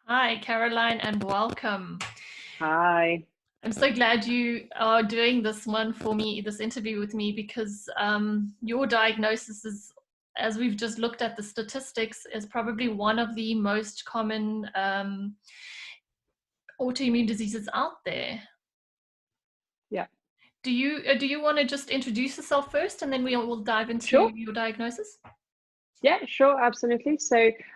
Hi, Caroline, and welcome. Hi. I'm so glad you are doing this one for me, this interview with me, because your diagnosis is, as we've just looked at the statistics, is probably one of the most common autoimmune diseases out there. Yeah, Do you want to just introduce yourself first, and then we'll dive into sure. your diagnosis? Yeah, sure, absolutely.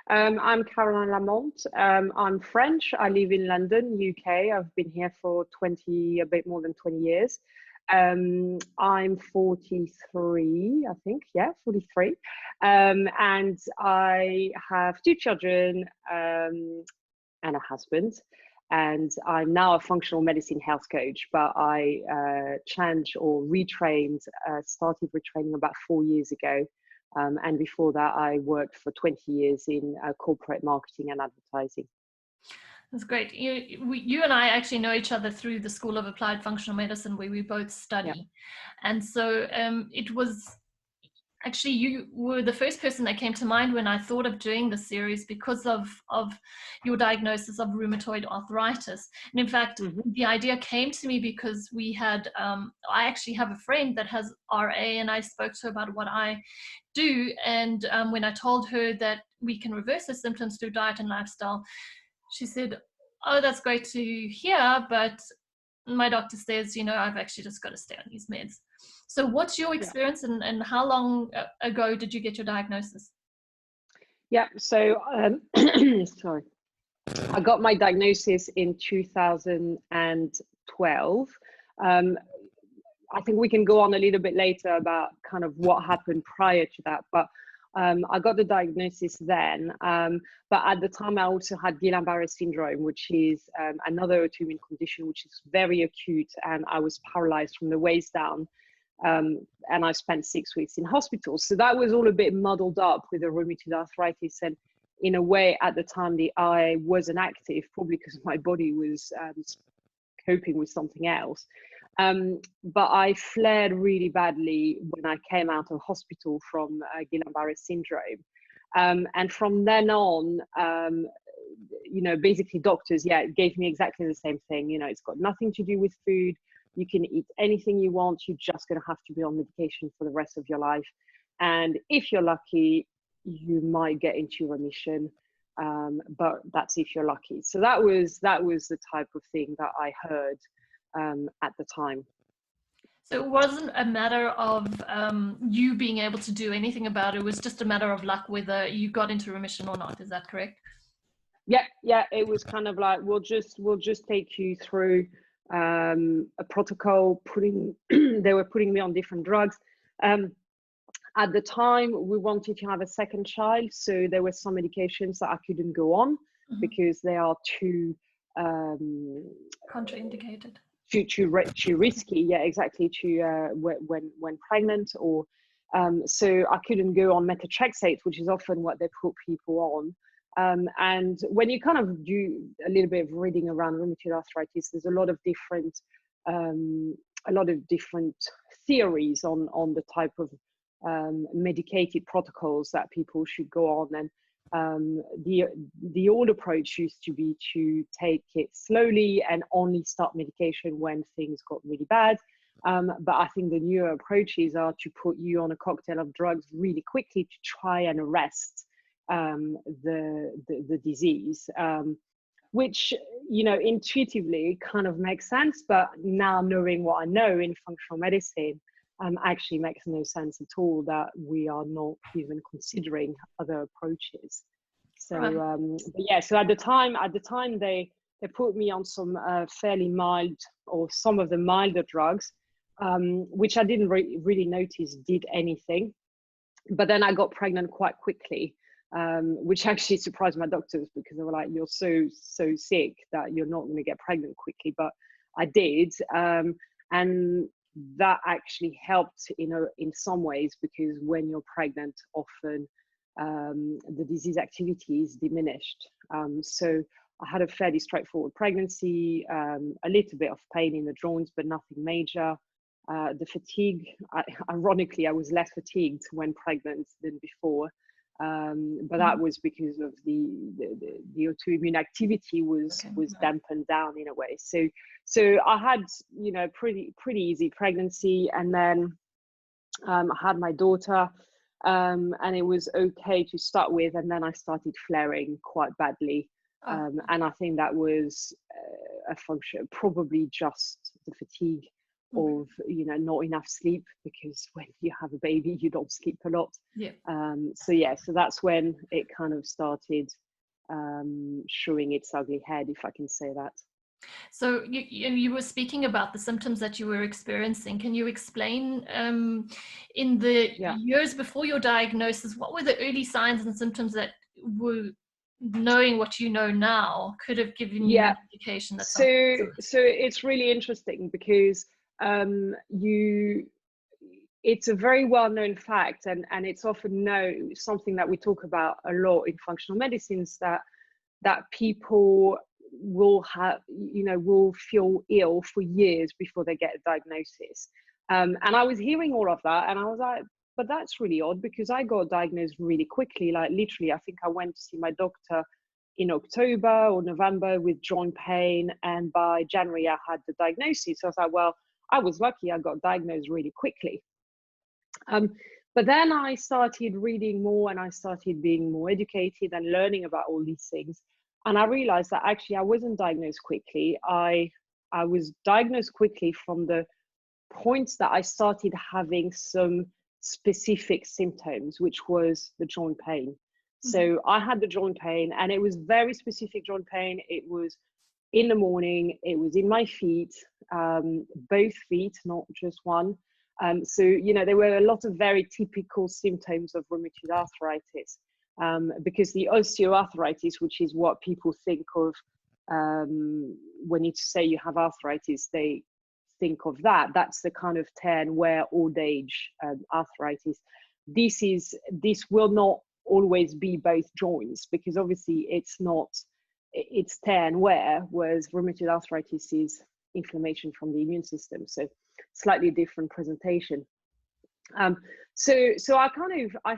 I'm Caroline Lamont. I'm French. I live in London, UK. I've been here for a bit more than 20 years. I'm 43, I think. Yeah, 43. And I have two children and a husband. And I'm now a functional medicine health coach, but I changed or retrained, started retraining about 4 years ago. And before that, I worked for 20 years in corporate marketing and advertising. That's great. You and I actually know each other through the School of Applied Functional Medicine, where we both Yeah. study. And so it was actually, you were the first person that came to mind when I thought of doing this series because of your diagnosis of rheumatoid arthritis. And in fact, Mm-hmm. the idea came to me because we had, I actually have a friend that has RA, and I spoke to her about what I do. And when I told her that we can reverse the symptoms through diet and lifestyle, she said, "Oh, that's great to hear, but my doctor says, I've actually just got to stay on these meds." So what's your Yeah. experience, and how long ago did you get your diagnosis? Yeah. Sorry. I got my diagnosis in 2012. Um, I think we can go on a little bit later about kind of what happened prior to that, but I got the diagnosis then. But at the time, I also had Guillain-Barré syndrome, which is another autoimmune condition, which is very acute, and I was paralyzed from the waist down. And I spent 6 weeks in hospital. So that was all a bit muddled up with the rheumatoid arthritis. And in a way, at the time, I wasn't active, probably because my body was coping with something else. But I flared really badly when I came out of hospital from Guillain-Barré syndrome. And from then on, basically doctors, gave me exactly the same thing. It's got nothing to do with food. You can eat anything you want. You're just going to have to be on medication for the rest of your life. And if you're lucky, you might get into remission. But that's if you're lucky. So that was the type of thing that I heard at the time. So it wasn't a matter of you being able to do anything about it. It was just a matter of luck whether you got into remission or not. Is that correct? Yeah. It was kind of like we'll just take you through a protocol. They were putting me on different drugs. At the time, we wanted to have a second child, so there were some medications that I couldn't go on because they are too Contraindicated. too risky. Yeah, exactly. When pregnant, or so I couldn't go on methotrexate, which is often what they put people on. And when you kind of do a little bit of reading around rheumatoid arthritis, there's a lot of different theories on the type of medicated protocols that people should go on. And the old approach used to be to take it slowly and only start medication when things got really bad. But I think the newer approaches are to put you on a cocktail of drugs really quickly to try and arrest the disease, which intuitively kind of makes sense. But now knowing what I know in functional medicine, actually makes no sense at all that we are not even considering other approaches. So, Right. but yeah. So at the time, they put me on some fairly mild, or some of the milder drugs, which I didn't really notice did anything. But then I got pregnant quite quickly, which actually surprised my doctors, because they were like, "You're so sick that you're not going to get pregnant quickly." But I did, and that actually helped in some ways, because when you're pregnant, often the disease activity is diminished. So I had a fairly straightforward pregnancy, a little bit of pain in the joints, but nothing major. The fatigue, ironically, I was less fatigued when pregnant than before. But that was because of the autoimmune activity was dampened down in a way. So I had, you know, pretty easy pregnancy, and then I had my daughter, and it was okay to start with, and then I started flaring quite badly. And I think that was a function, probably just the fatigue of, you know, not enough sleep, because when you have a baby you don't sleep a lot. So that's when it kind of started showing its ugly head, if I can say that. So you were speaking about the symptoms that you were experiencing. Can you explain, in the years before your diagnosis, what were the early signs and symptoms that were, knowing what you know now, could have given you an indication that so it's really interesting, because it's a very well-known fact, and it's often something that we talk about a lot in functional medicines, that people will feel ill for years before they get a diagnosis. And I was hearing all of that, and I was like, but that's really odd, because I got diagnosed really quickly. Like literally, I think I went to see my doctor in October or November with joint pain, and by January I had the diagnosis. So I was like, well, I was lucky, I got diagnosed really quickly. But then I started reading more, and I started being more educated and learning about all these things. And I realized that actually I wasn't diagnosed quickly. I was diagnosed quickly from the points that I started having some specific symptoms, which was the joint pain. So I had the joint pain, and it was very specific joint pain. It was in the morning, it was in my feet, both feet, not just one. So, you know, there were a lot of very typical symptoms of rheumatoid arthritis, because the osteoarthritis, which is what people think of when you say you have arthritis, they think of that's the kind of tear and wear old age arthritis. This will not always be both joints, because obviously it's tear and wear, whereas rheumatoid arthritis is inflammation from the immune system, so slightly different presentation. So I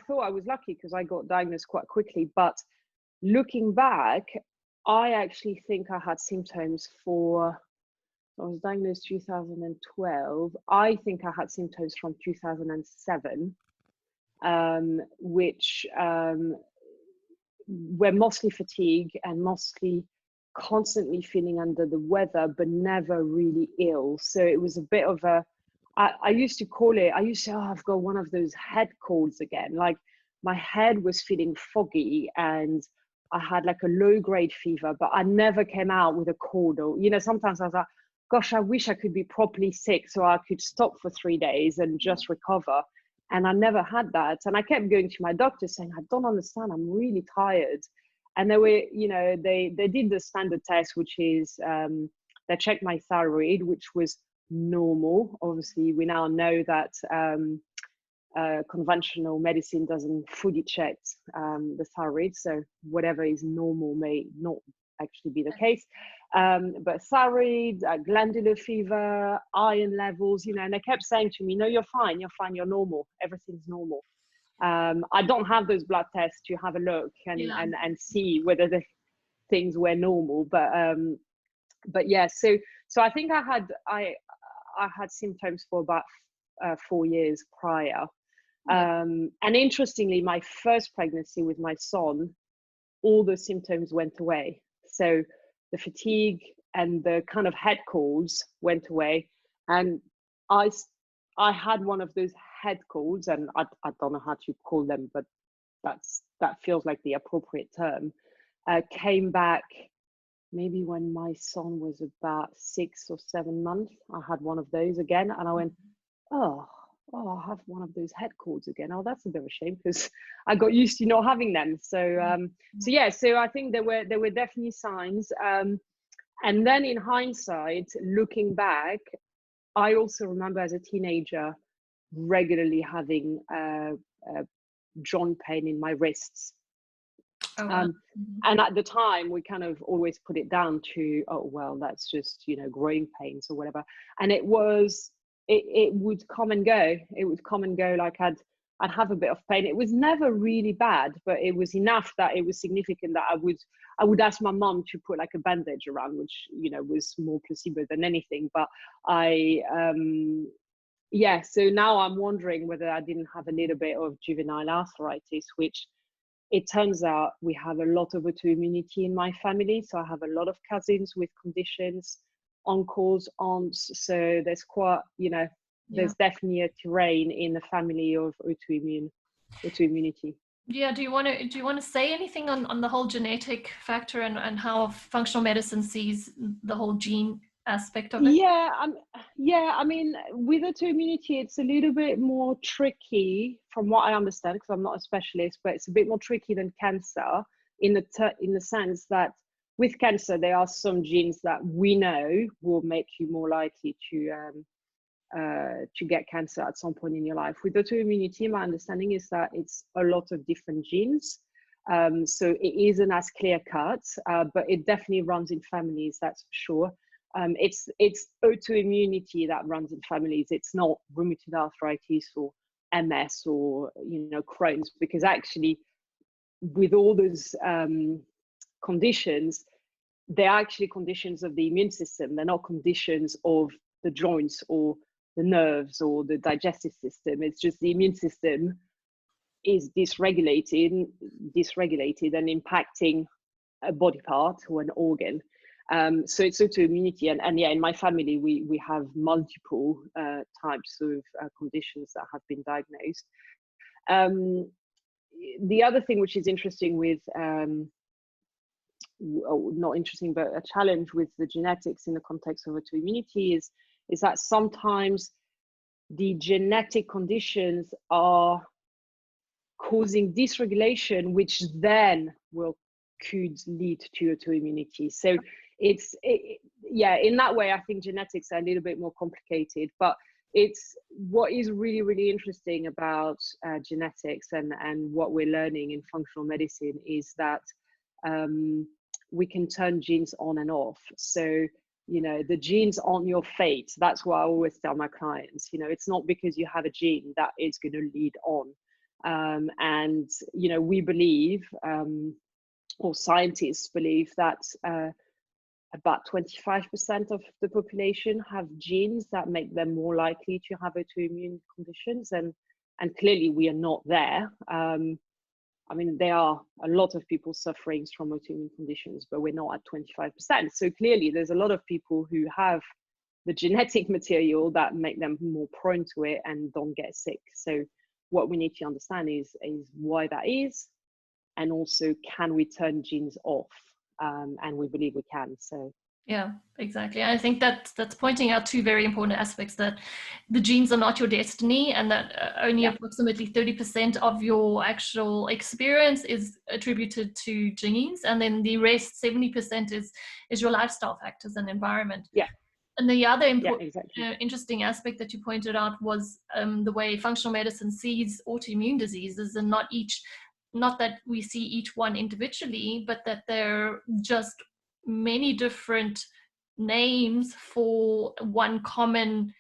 thought I was lucky because I got diagnosed quite quickly, but looking back, I actually think I had symptoms I was diagnosed 2012. I think I had symptoms from 2007, which were mostly fatigue and mostly constantly feeling under the weather, but never really ill. So it was a bit of I used to say, oh, I've got one of those head colds again. Like my head was feeling foggy, and I had like a low grade fever, but I never came out with a cold. Or, you know, sometimes I was like, gosh, I wish I could be properly sick so I could stop for 3 days and just recover. And I never had that. And I kept going to my doctor saying, I don't understand, I'm really tired. And they were, you know, they did the standard test, which is they checked my thyroid, which was normal. Obviously, we now know that conventional medicine doesn't fully check the thyroid. So whatever is normal may not actually be the case. But thyroid, glandular fever, iron levels, you know, and they kept saying to me, no, you're fine, you're normal, everything's normal. I don't have those blood tests to have a look and see whether the things were normal, but yeah, so I think I had symptoms for about 4 years prior. And interestingly, my first pregnancy with my son, all the symptoms went away. So the fatigue and the kind of head colds went away, and I had one of those head colds, and I don't know how to call them, but that feels like the appropriate term. Came back maybe when my son was about 6 or 7 months. I had one of those again, and I went, oh, I have one of those head colds again. Oh, that's a bit of a shame, because I got used to not having them. So I think there were definitely signs. And then in hindsight, looking back, I also remember as a teenager regularly having joint pain in my wrists. And at the time, we kind of always put it down to, oh, well, that's just, you know, growing pains or whatever. And it would come and go. It would come and go. Like I'd have a bit of pain. It was never really bad, but it was enough that it was significant that I would ask my mom to put like a bandage around, which, you know, was more placebo than anything. But yeah, so now I'm wondering whether I didn't have a little bit of juvenile arthritis, which it turns out we have a lot of autoimmunity in my family. So I have a lot of cousins with conditions, uncles, aunts. So there's quite, you know, there's definitely a terrain in the family of autoimmunity. Yeah, do you want to say anything on the whole genetic factor and how functional medicine sees the whole gene aspect of it? Yeah, I mean, with autoimmunity, it's a little bit more tricky from what I understand, because I'm not a specialist, but it's a bit more tricky than cancer in the sense that with cancer, there are some genes that we know will make you more likely to get cancer at some point in your life. With autoimmunity, my understanding is that it's a lot of different genes. So it isn't as clear cut, but it definitely runs in families, that's for sure. It's autoimmunity that runs in families. It's not rheumatoid arthritis or MS or, you know, Crohn's, because actually with all those conditions, they're actually conditions of the immune system. They're not conditions of the joints or the nerves or the digestive system. It's just the immune system is dysregulated and impacting a body part or an organ. So it's autoimmunity, and yeah, in my family we have multiple types of conditions that have been diagnosed. The other thing which is interesting with not interesting, but a challenge with the genetics in the context of autoimmunity is that sometimes the genetic conditions are causing dysregulation, which then could lead to autoimmunity. So yeah, in that way, I think genetics are a little bit more complicated, but it's what is really, really interesting about genetics and what we're learning in functional medicine is that we can turn genes on and off. So, you know, the genes aren't your fate. That's what I always tell my clients. You know, it's not because you have a gene that it's going to lead on. And, you know, we believe, or scientists believe, that about 25% of the population have genes that make them more likely to have autoimmune conditions. And clearly we are not there. I mean, there are a lot of people suffering from autoimmune conditions, but we're not at 25%. So clearly there's a lot of people who have the genetic material that make them more prone to it and don't get sick. So what we need to understand is why that is, and also can we turn genes off? And we believe we can. So yeah, exactly. I think that's pointing out two very important aspects: that the genes are not your destiny, and that only approximately 30% of your actual experience is attributed to genes, and then the rest 70% is your lifestyle factors and environment. Yeah. And the other important, exactly. interesting aspect that you pointed out was the way functional medicine sees autoimmune diseases, and not that we see each one individually, but that they're just many different names for one common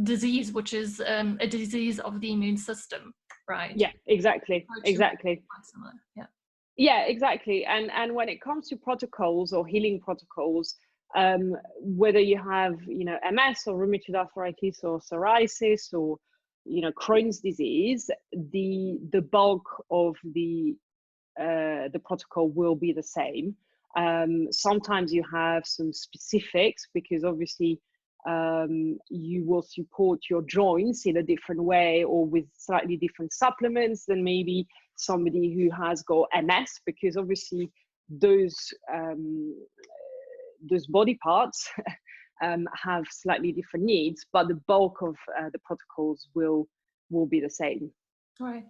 disease, which is a disease of the immune system, right? Yeah, exactly. Exactly. Yeah. Yeah, exactly. And when it comes to protocols or healing protocols, whether you have, you know, MS or rheumatoid arthritis or psoriasis or, you know, Crohn's disease, the bulk of the protocol will be the same. Sometimes you have some specifics, because obviously you will support your joints in a different way or with slightly different supplements than maybe somebody who has got MS, because obviously those body parts have slightly different needs, but the bulk of the protocols will be the same. All right.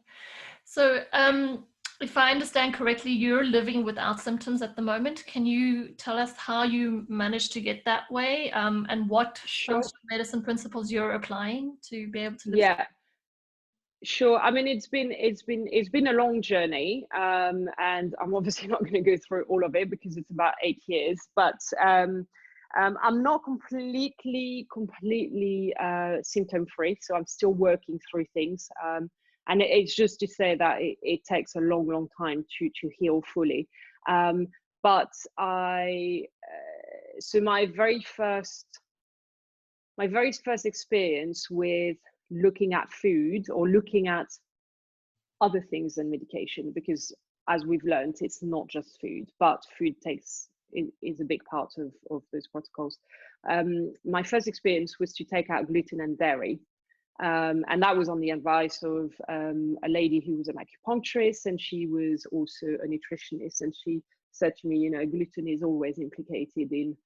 So if I understand correctly, you're living without symptoms at the moment. Can you tell us how you managed to get that way, and what functional medicine principles you're applying to be able to live? Yeah, sure. I mean, it's been a long journey, and I'm obviously not going to go through all of it because it's about 8 years. But I'm not completely symptom free, so I'm still working through things. And it's just to say that it takes a long time to heal fully. But so my very first experience with looking at food or looking at other things than medication, because as we've learned, it's not just food, but food is a big part of those protocols. My first experience was to take out gluten and dairy. And that was on the advice of a lady who was an acupuncturist, and she was also a nutritionist. And she said to me, you know, gluten is always implicated in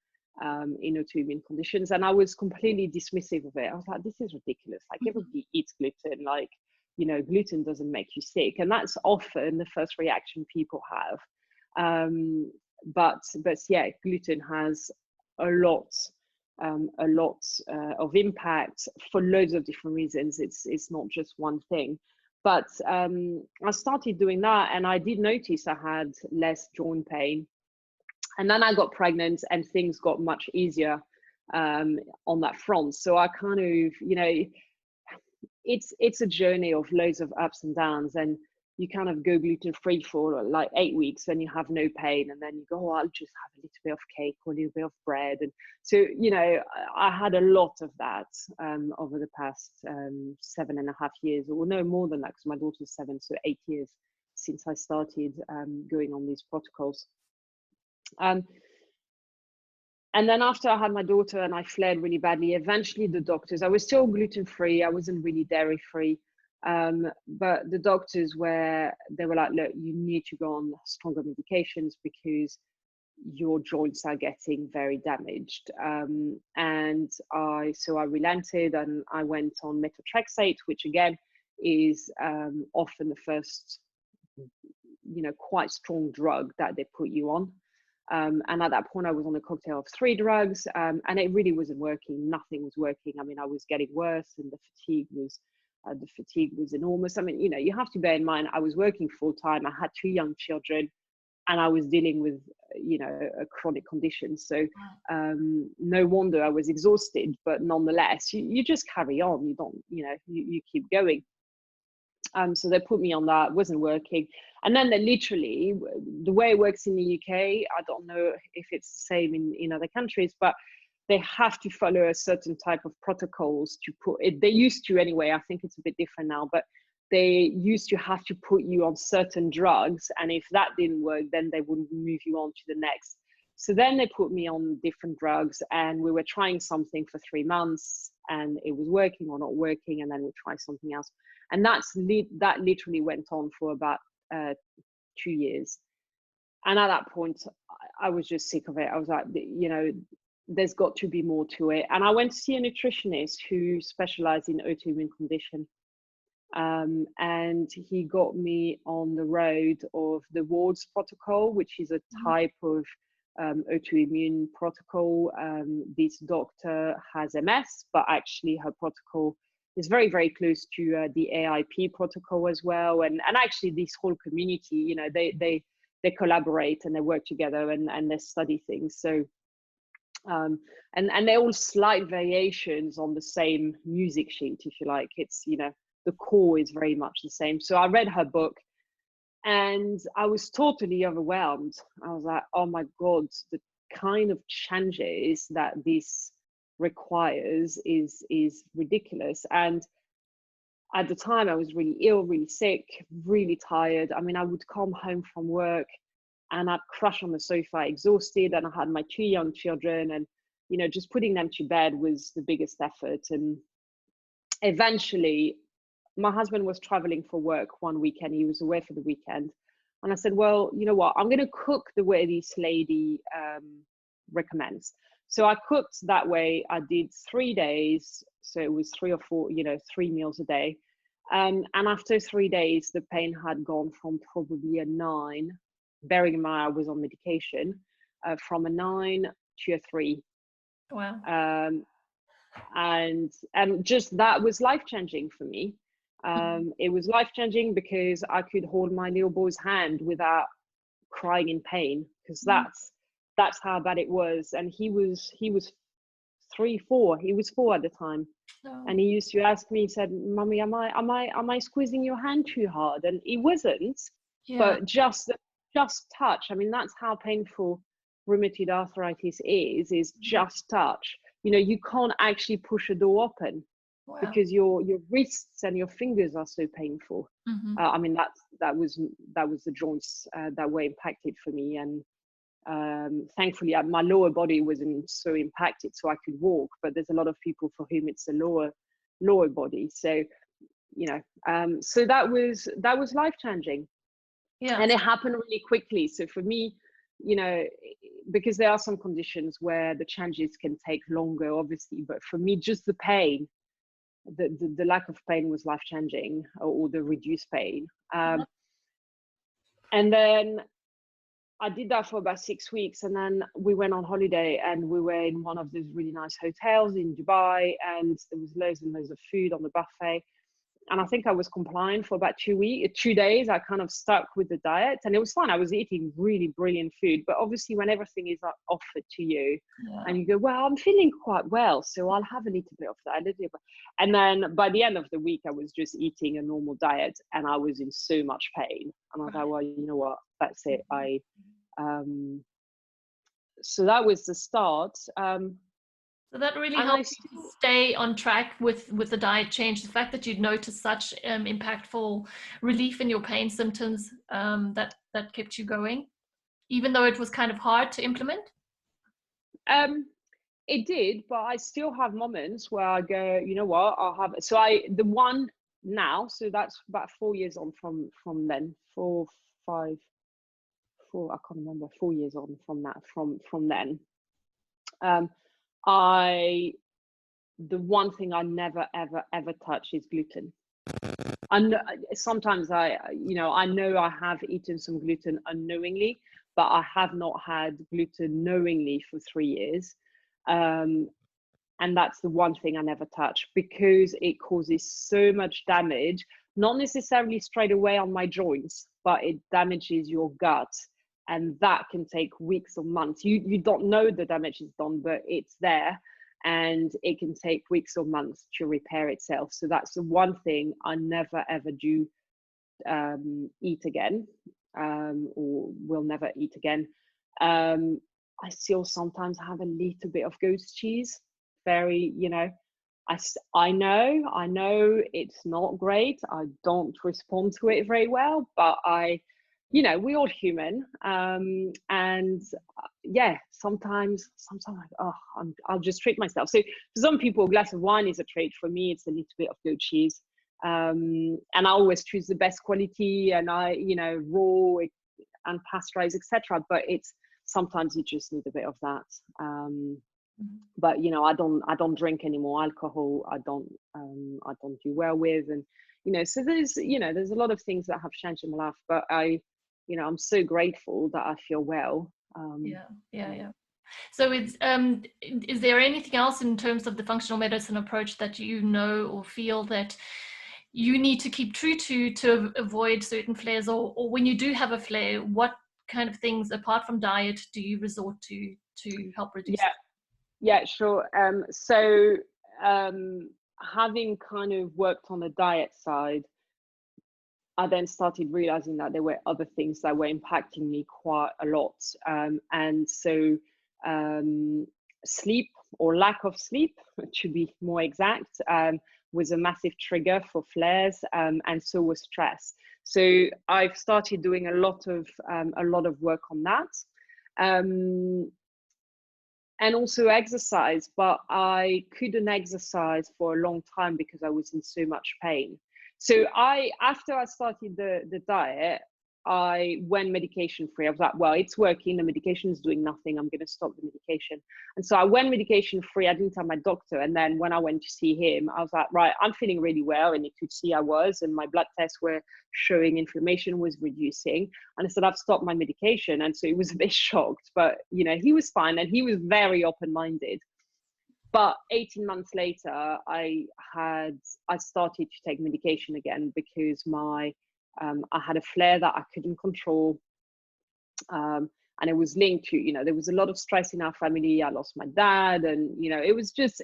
autoimmune conditions. And I was completely dismissive of it. I was like, this is ridiculous. Like, everybody eats gluten. Like, you know, gluten doesn't make you sick. And that's often the first reaction people have. But yeah, gluten has a lot of impact for loads of different reasons. It's not just one thing. But I started doing that, and I did notice I had less joint pain. And then I got pregnant, and things got much easier on that front. So I kind of, you know, it's a journey of loads of ups and downs, and you kind of go gluten free for like 8 weeks, then you have no pain, and then you go, oh, I'll just have a little bit of cake or a little bit of bread. And so, you know, I had a lot of that over the past 7.5 years, or no more than that, because my daughter's 7, so 8 years since I started going on these protocols. And then after I had my daughter and I flared really badly, eventually the doctors, I was still gluten-free, I wasn't really dairy-free, but the doctors they were like, look, you need to go on stronger medications because your joints are getting very damaged. And so I relented, and I went on methotrexate, which again is often the first, you know, quite strong drug that they put you on. And at that point, I was on a cocktail of 3 drugs, and it really wasn't working. Nothing was working. I mean, I was getting worse, and the fatigue was enormous. I mean, you know, you have to bear in mind, I was working full time. I had 2 young children, and I was dealing with, you know, a chronic condition. So no wonder I was exhausted. But nonetheless, you just carry on. You don't, you know, you keep going. So they put me on that, wasn't working. And then they literally, the way it works in the UK, I don't know if it's the same in other countries, but they have to follow a certain type of protocols to put it. They used to anyway, I think it's a bit different now, but they used to have to put you on certain drugs. And if that didn't work, then they would move you on to the next. So then they put me on different drugs, and we were trying something for 3 months, and it was working or not working, and then we try something else. And that literally went on for about 2 years. And at that point, I was just sick of it. I was like, you know, there's got to be more to it. And I went to see a nutritionist who specialized in autoimmune condition. And he got me on the road of the Ward's protocol, which is a type of autoimmune protocol. This doctor has MS, but actually her protocol is very, very close to the AIP protocol as well. And actually this whole community, you know, they collaborate and they work together and they study things. So, and they're all slight variations on the same music sheet, if you like. It's, you know, the core is very much the same. So I read her book, and I was totally overwhelmed. I was like, oh my God, the kind of changes that this requires is ridiculous. And at the time I was really ill, really sick, really tired. I mean, I would come home from work and I'd crash on the sofa exhausted, and I had my 2 young children, and, you know, just putting them to bed was the biggest effort. And eventually my husband was traveling for work one weekend. He was away for the weekend. And I said, well, you know what, I'm going to cook the way this lady recommends. So I cooked that way. I did 3 days. So it was 3 or 4, you know, 3 meals a day. And after 3 days, the pain had gone from probably a 9, bearing in mind I was on medication, from a 9 to a 3. Wow. And just that was life-changing for me. It was life-changing because I could hold my little boy's hand without crying in pain, because that's how bad it was. And he was 3, 4. He was 4 at the time. No. And he used to ask me, he said, "Mummy, am I squeezing your hand too hard?" And it wasn't, Yeah. but just touch. I mean, that's how painful rheumatoid arthritis is just touch. You know, you can't actually push a door open Wow. because your wrists and your fingers are so painful. Mm-hmm. I mean, that was the joints that were impacted for me, and thankfully my lower body wasn't so impacted, so I could walk. But there's a lot of people for whom it's a lower body. So so that was life changing, Yeah. and it happened really quickly. So for me, because there are some conditions where the changes can take longer, obviously, but for me, just the pain, the lack of pain was life changing, or the reduced pain. And then I did that for about 6 weeks, and then we went on holiday, and we were in one of those really nice hotels in Dubai, and there was loads and loads of food on the buffet. And I think I was compliant for about 2 days. I kind of stuck with the diet, and it was fine. I was eating really brilliant food, but obviously when everything is offered to you, and you go, well, I'm feeling quite well, so I'll have a little bit of that. And then by the end of the week, I was just eating a normal diet, and I was in so much pain. And I was like, well, you know what? That's it. So that was the start. So that really And I helped you still, to stay on track with the diet change. The fact that you'd noticed such impactful relief in your pain symptoms, that kept you going, even though it was kind of hard to implement. it did, but I still have moments where I go, you know what, I'll have. So the one now, so that's about 4 years on from then, 4, I can't remember, 4 years on from that, from then. The one thing I never ever touch is gluten. And sometimes I know I have eaten some gluten unknowingly, but I have not had gluten knowingly for 3 years. And that's the one thing I never touch, because it causes so much damage, not necessarily straight away on my joints, but it damages your gut. And that can take weeks or months. You don't know the damage is done, but it's there. And it can take weeks or months to repair itself. So that's the one thing I never ever do eat again, or will never eat again. I still sometimes have a little bit of goat's cheese. Very, I know it's not great. I don't respond to it very well, but we're all human. And yeah, sometimes I'll just treat myself. So for some people, a glass of wine is a treat. For me, it's a little bit of goat cheese. And I always choose the best quality, and raw and pasteurized, etc. But it's sometimes you just need a bit of that. But I don't drink anymore. Alcohol, I don't do well with, and so there's a lot of things that have changed in my life. But I'm so grateful that I feel well. Yeah. So is there anything else in terms of the functional medicine approach that or feel that you need to keep true to avoid certain flares, or when you do have a flare, what kind of things apart from diet do you resort to help reduce it? Yeah, sure. So having kind of worked on the diet side, I then started realizing that there were other things that were impacting me quite a lot. And so sleep, or lack of sleep, to be more exact, was a massive trigger for flares, and so was stress. So I've started doing a lot of work on that. And also exercise, but I couldn't exercise for a long time because I was in so much pain. So after I started the diet, I went medication free. I was like, well, it's working. The medication is doing nothing. I'm going to stop the medication. And so I went medication free. I didn't tell my doctor. And then when I went to see him, I was like, right, I'm feeling really well. And he could see I was, and my blood tests were showing inflammation was reducing. And I said, I've stopped my medication. And so he was a bit shocked, but he was fine, and he was very open-minded. But 18 months later, I started to take medication again because I had a flare that I couldn't control. And it was linked to, you know, there was a lot of stress in our family. I lost my dad, and, you know, it was just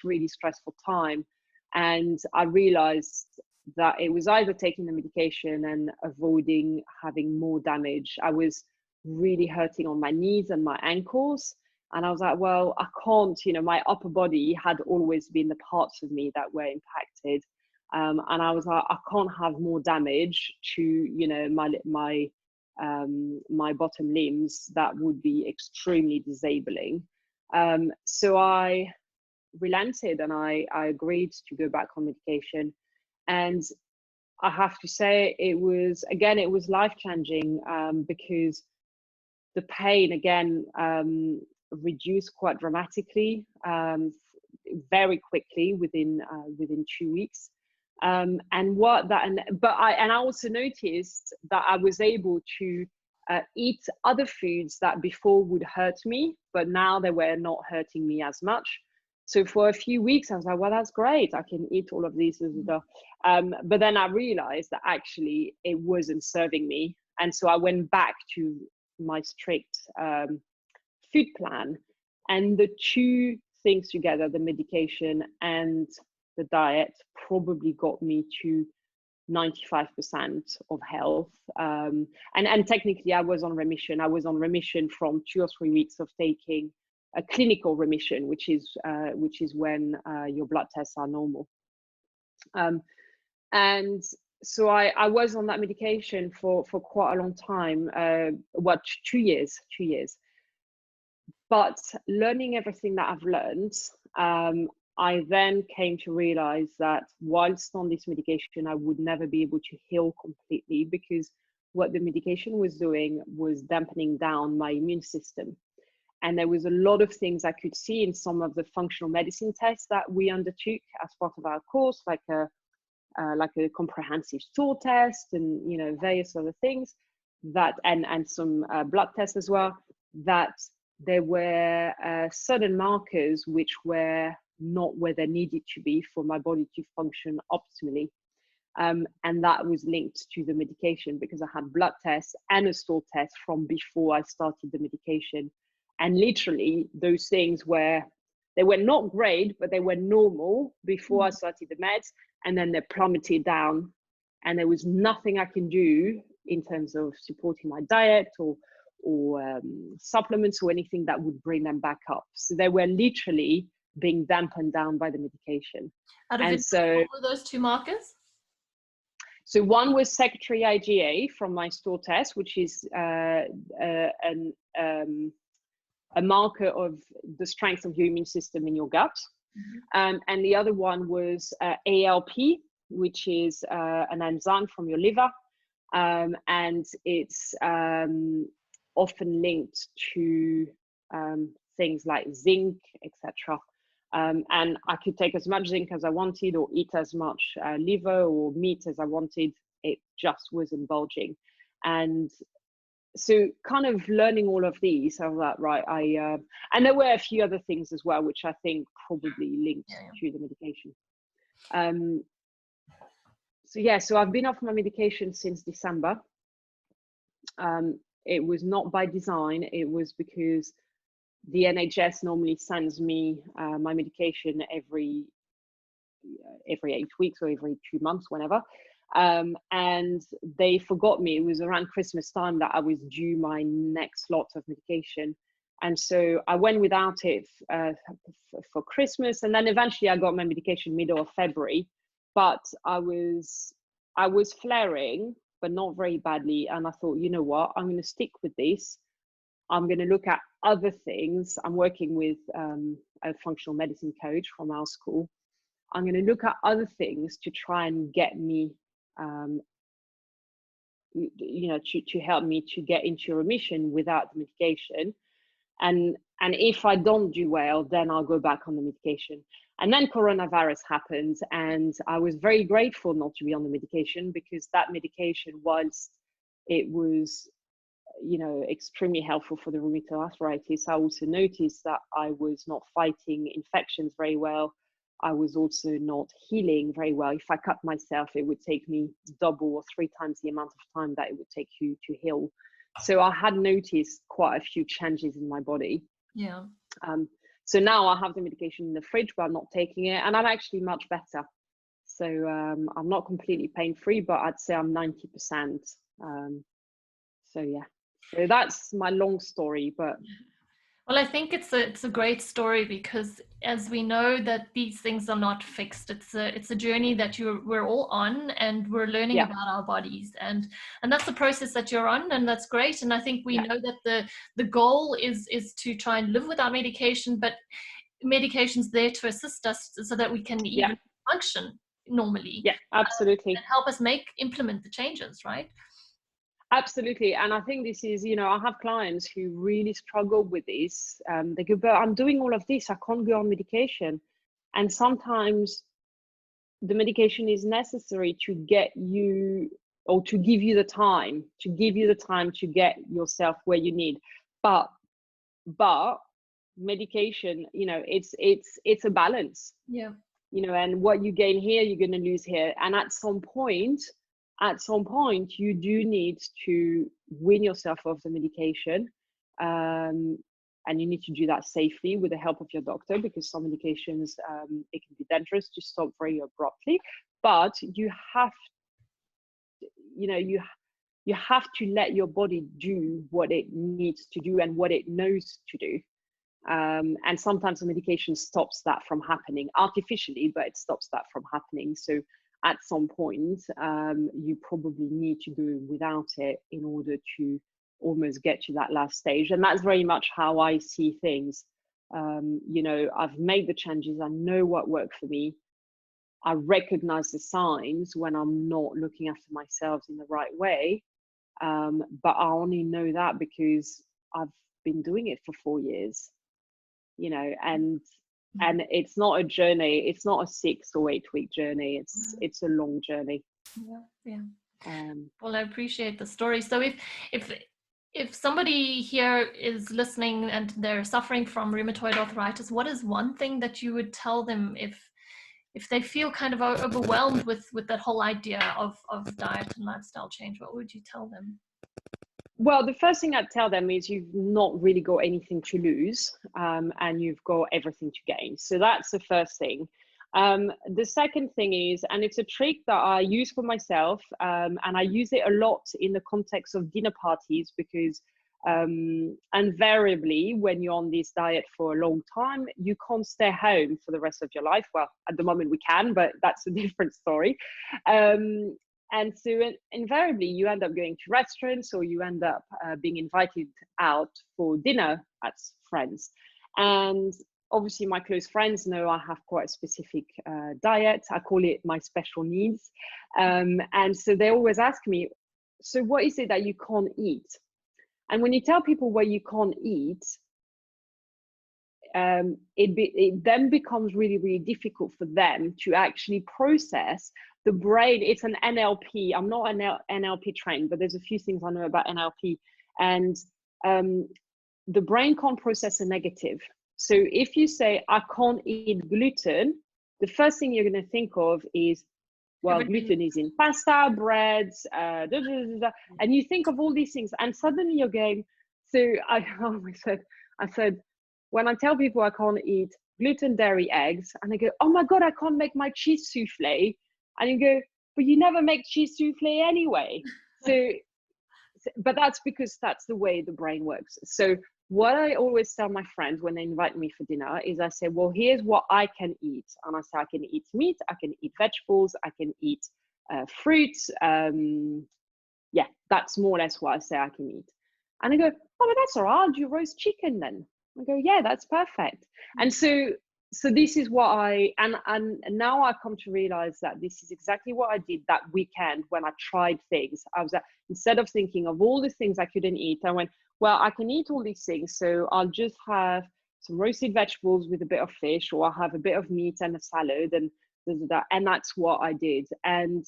really stressful time. And I realized that it was either taking the medication and avoiding having more damage. I was really hurting on my knees and my ankles. And I was like, well, I can't, you know, my upper body had always been the parts of me that were impacted. And I was like, I can't have more damage to, you know, my bottom limbs. That would be extremely disabling. So I relented, and I agreed to go back on medication. And I have to say, it was life changing, because the pain again reduced quite dramatically, very quickly, within 2 weeks. And I also noticed that I was able to eat other foods that before would hurt me, but now they were not hurting me as much. So for a few weeks, I was like, well, that's great. I can eat all of these. But then I realized that actually it wasn't serving me. And so I went back to my strict food plan. And the two things together, the medication and the diet, probably got me to 95% of health. And technically I was on remission. I was on remission from 2 or 3 weeks of taking a clinical remission, which is when your blood tests are normal. And so I was on that medication for quite a long time, 2 years. But learning everything that I've learned, I then came to realize that whilst on this medication, I would never be able to heal completely, because what the medication was doing was dampening down my immune system. And there was a lot of things I could see in some of the functional medicine tests that we undertook as part of our course, like a comprehensive stool test, and, you know, various other things that, and some blood tests as well, that there were certain markers which were not where they needed to be for my body to function optimally. And that was linked to the medication, because I had blood tests and a stool test from before I started the medication. And literally those things were not great, but they were normal before I started the meds. And then they plummeted down, and there was nothing I can do in terms of supporting my diet or supplements or anything that would bring them back up. So they were literally being dampened down by the medication. Out of and interest, so what were those two markers? So one was secretory IgA from my stool test, which is a marker of the strength of your immune system in your gut. And the other one was ALP, which is an enzyme from your liver. And it's often linked to things like zinc, etc. And I could take as much zinc as I wanted, or eat as much liver or meat as I wanted. It just wasn't bulging. And so kind of learning all of these, I was like, right, and there were a few other things as well, which I think probably linked to the medication. So I've been off my medication since December. It was not by design. It was because the NHS normally sends me my medication every 8 weeks or every 2 months, whenever. And they forgot me. It was around Christmas time that I was due my next lot of medication. And so I went without it for Christmas. And then eventually I got my medication middle of February. But I was flaring, but not very badly. And I thought, you know what, I'm going to stick with this. I'm going to look at other things. I'm working with a functional medicine coach from our school. I'm going to look at other things to try and get me, to help me to get into remission without the medication. And if I don't do well, then I'll go back on the medication. And then coronavirus happened, and I was very grateful not to be on the medication, because that medication, whilst it was, extremely helpful for the rheumatoid arthritis, I also noticed that I was not fighting infections very well. I was also not healing very well. If I cut myself, it would take me double or 3 times the amount of time that it would take you to heal. So I had noticed quite a few changes in my body. Yeah. So now I have the medication in the fridge, but I'm not taking it, and I'm actually much better. So I'm not completely pain-free, but I'd say I'm 90%. So yeah, so that's my long story, but Well, I think it's a great story, because as we know that these things are not fixed. It's a journey that we're all on, and we're learning yeah, about our bodies, and that's the process that you're on, and that's great. And I think we yeah, know that the goal is to try and live without medication, but medication's there to assist us so that we can yeah, even function normally, yeah, and absolutely. help us implement the changes, right? Absolutely. And I think this is, I have clients who really struggle with this. They go, but I'm doing all of this, I can't go on medication. And sometimes the medication is necessary to get you, or to give you the time, to get yourself where you need. But medication, it's a balance. Yeah. And what you gain here, you're going to lose here. And at some point, you do need to wean yourself off the medication. And you need to do that safely with the help of your doctor, because some medications, it can be dangerous to stop very abruptly. But you have, you have to let your body do what it needs to do and what it knows to do. And sometimes the medication stops that from happening artificially, but it stops that from happening. So at some point, you probably need to go without it in order to almost get to that last stage. And that's very much how I see things. I've made the changes. I know what worked for me. I recognize the signs when I'm not looking after myself in the right way. But I only know that because I've been doing it for 4 years. And it's not a journey. It's not a 6 or 8 week journey. It's a long journey. Yeah. Well, I appreciate the story. So if somebody here is listening and they're suffering from rheumatoid arthritis, what is one thing that you would tell them if they feel kind of overwhelmed with that whole idea of diet and lifestyle change? What would you tell them? Well, the first thing I'd tell them is you've not really got anything to lose, and you've got everything to gain. So that's the first thing. The second thing is, and it's a trick that I use for myself, and I use it a lot in the context of dinner parties, because invariably when you're on this diet for a long time, you can't stay home for the rest of your life. Well, at the moment we can, but that's a different story. And so invariably you end up going to restaurants, or you end up being invited out for dinner as friends. And obviously my close friends know I have quite a specific diet. I call it my special needs. And so they always ask me, so what is it that you can't eat? And when you tell people what you can't eat, it then becomes really, really difficult for them to actually process. The brain, it's an NLP. I'm not an NLP trained, but there's a few things I know about NLP. And the brain can't process a negative. So if you say, I can't eat gluten, the first thing you're going to think of is, well, gluten is in pasta, breads, and you think of all these things, and suddenly you're going, so I said, when I tell people I can't eat gluten, dairy, eggs, and they go, oh my God, I can't make my cheese souffle. And you go, but you never make cheese souffle anyway. But that's because that's the way the brain works. So what I always tell my friends when they invite me for dinner is I say, well, here's what I can eat. And I say, I can eat meat, I can eat vegetables, I can eat fruits. Yeah, that's more or less what I say I can eat. And they go, oh, but that's all right. I'll do roast chicken then. I go, yeah, that's perfect. And so this is what and now I come to realize that this is exactly what I did that weekend when I tried things. I was instead of thinking of all the things I couldn't eat, I went, well, I can eat all these things, so I'll just have some roasted vegetables with a bit of fish, or I'll have a bit of meat and a salad, and that's what I did. And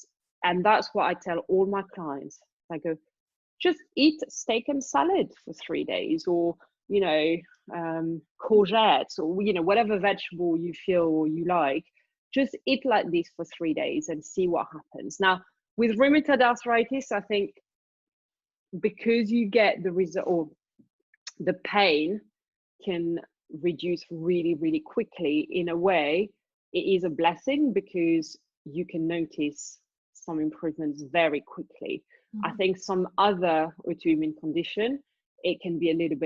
that's what I tell all my clients. I go, just eat steak and salad for 3 days, or courgettes, or whatever vegetable you feel or you like. Just eat like this for 3 days and see what happens. Now with rheumatoid arthritis, I think because you get the result, or the pain can reduce really, really quickly. In a way, it is a blessing because you can notice some improvements very quickly. I think some other autoimmune condition, it can be a little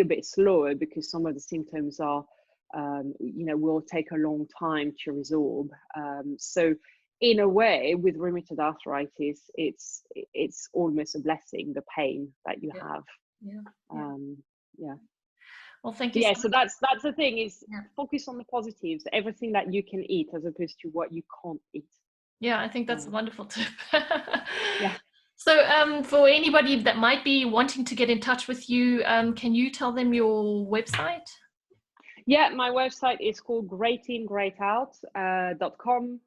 bit slower because some of the symptoms are will take a long time to resolve. So in a way, with rheumatoid arthritis, it's almost a blessing, the pain that you have. Well, thank you Yeah, so so much. that's the thing, is focus on the positives, everything that you can eat as opposed to what you can't eat. Yeah, I think that's a wonderful tip. Yeah. So for anybody that might be wanting to get in touch with you, can you tell them your website? Yeah, my website is called greatingreatout.com.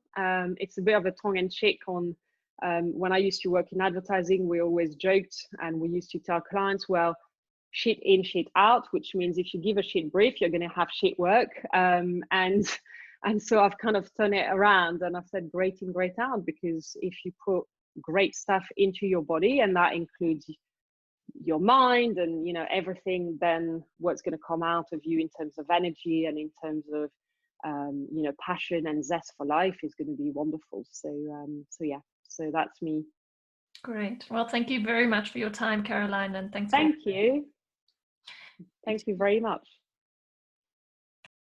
It's a bit of a tongue-in-cheek on when I used to work in advertising, we always joked and we used to tell clients, well, shit in, shit out, which means if you give a shit brief, you're going to have shit work. And so I've kind of turned it around and I've said great in, great out, because if you put great stuff into your body, and that includes your mind and everything, then what's going to come out of you in terms of energy and in terms of passion and zest for life is going to be wonderful. So so that's me. Great. Well, thank you very much for your time, Caroline, and thank you very much.